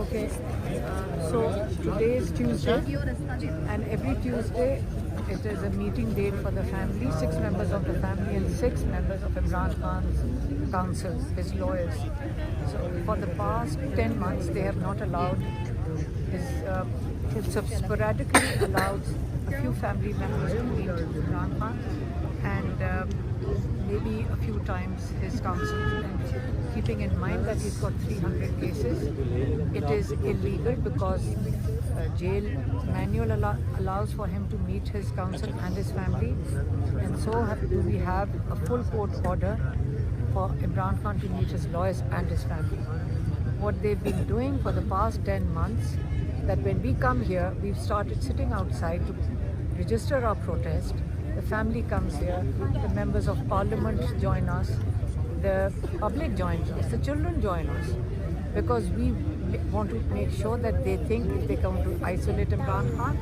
Okay, so today is Tuesday, and every Tuesday it is a meeting date for the family, 6 members of the family and 6 members of Imran Khan's counsels, his lawyers. So for the past 10 months, they have not allowed his sporadically allowed a few family members to meet Imran Khan, and maybe a few times his counsel. And keeping in mind that he's got 300 cases, it is illegal because jail manual allows for him to meet his counsel and his family, and so do we have a full court order for Imran Khan to meet his lawyers and his family. What they've been doing for the past 10 months, that when we come here, we've started sitting outside to register our protest. The family comes here, the members of parliament join us, the public joins us, the children join us, because we want to make sure that they think if they come to isolate Imran Khan,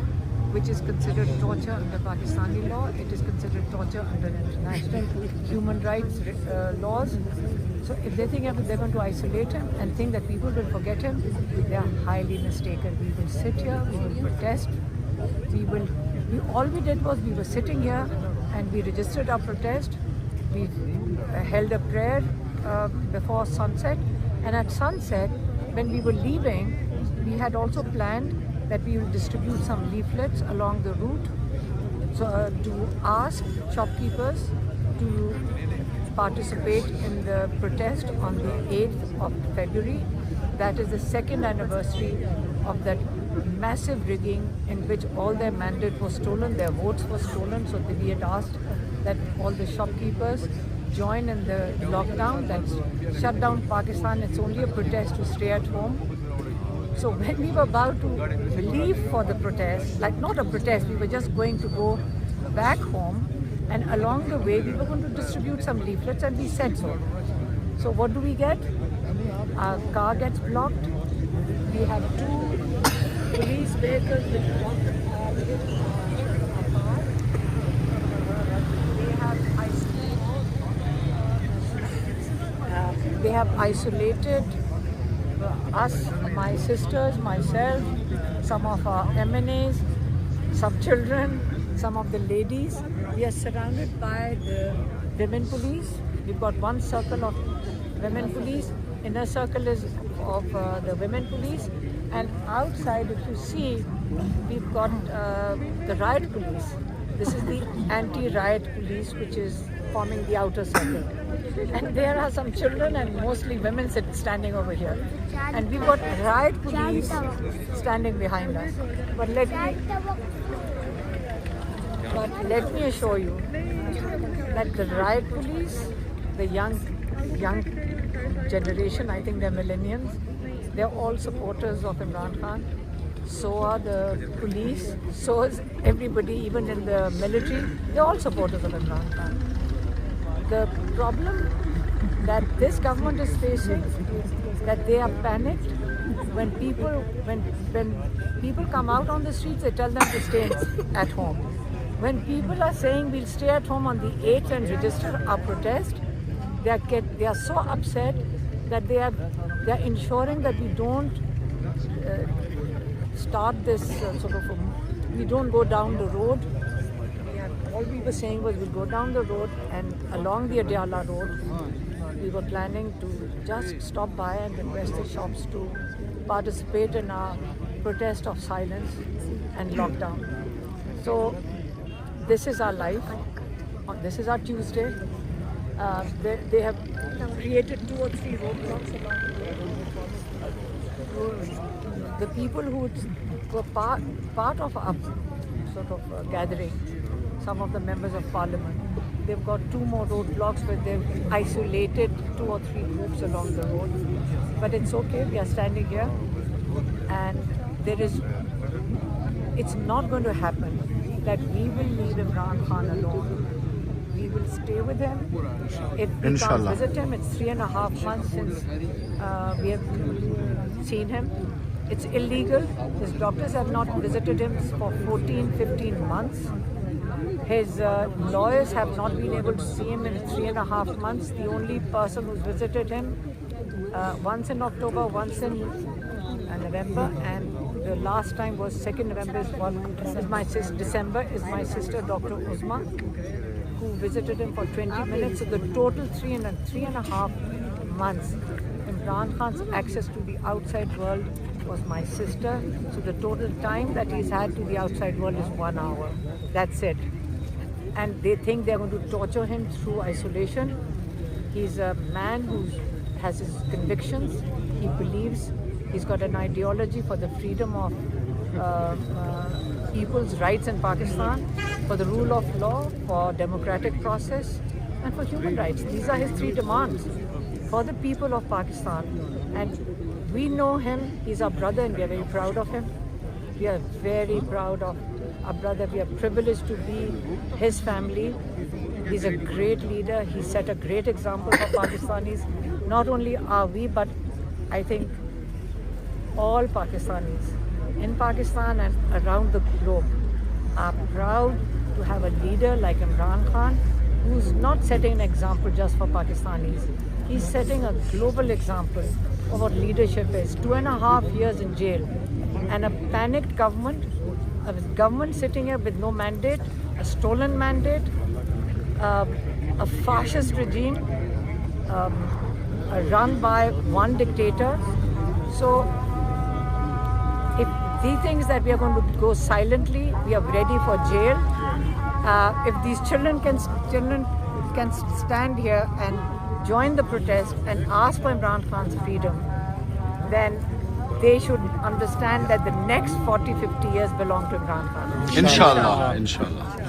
which is considered torture under Pakistani law, it is considered torture under international human rights laws. So if they think they're going to isolate him and think that people will forget him, they are highly mistaken. We will sit here, we will protest, all we did was we were sitting here and we registered our protest. We held a prayer before sunset, and at sunset, when we were leaving, we had also planned that we will distribute some leaflets along the route, so to ask shopkeepers to participate in the protest on the 8th of February. That is the second anniversary of that massive rigging in which all their mandate was stolen, their votes were stolen. So we had asked that all the shopkeepers join in the lockdown that shut down Pakistan. It's only a protest to stay at home. So when we were about to leave for the protest, like not a protest, we were just going to go back home, and along the way we were going to distribute some leaflets, and we said so. So what do we get? Our car gets blocked. We have 2 police vehicles which block our car. They have isolated us, my sisters, myself, some of our MNAs, some children, some of the ladies. We are surrounded by the women police. We've got one circle of women police, inner circle is of the women police, and outside, if you see, we've got the riot police. This is the anti-riot police, which is forming the outer circle. And there are some children and mostly women standing over here. And we've got riot police standing behind us. But let me assure you that the riot police, the young generation, I think they're millennials, they're all supporters of Imran Khan. So are the police, so is everybody, even in the military, they're all supporters of Imran Khan. The problem that this government is facing is that they are panicked. When people come out on the streets, they tell them to stay at home. When people are saying we'll stay at home on the 8th and register our protest, they are so upset that they are ensuring that we don't start this we don't go down the road. All we were saying was we'll go down the road, and along the Adiala road, we were planning to just stop by and request the shops to participate in our protest of silence and lockdown. So this is our life. This is our Tuesday. They have created 2 or 3 roadblocks along the road. The people who were part of our gathering, some of the members of parliament, they've got 2 more roadblocks where they've isolated 2 or 3 groups along the road. But it's okay, we are standing here, and it's not going to happen that we will leave Imran Khan alone. We will stay with him. If we can't visit him, it's 3.5 months since we have seen him. It's illegal. His doctors have not visited him for 14-15 months. His lawyers have not been able to see him in 3.5 months. The only person who's visited him once in October, once in November, and the last time was 2nd November is my sister. December is my sister, Dr. Uzma, who visited him for 20 minutes. So the total three and a half months, Imran Khan's access to the outside world was my sister. So the total time that he's had to the outside world is 1 hour. That's it. And they think they're going to torture him through isolation. He's a man who has his convictions. He believes he's got an ideology for the freedom of people's rights in Pakistan, for the rule of law, for democratic process, and for human rights. These are his three demands for the people of Pakistan. And we know him. He's our brother, and we are very proud of him. We are very proud of our brother. We are privileged to be his family. He's a great leader. He set a great example for Pakistanis. Not only are we, but I think all Pakistanis in Pakistan and around the globe are proud to have a leader like Imran Khan, who's not setting an example just for Pakistanis. He's setting a global example of what leadership is. 2.5 years in jail and a panicked government, a government sitting here with no mandate, a stolen mandate, a fascist regime run by one dictator. So if he thinks that we are going to go silently, we are ready for jail. If these children can stand here and join the protest and ask for Imran Khan's freedom, then they should understand that the next 40-50 years belong to Imran Khan. Inshallah, inshallah.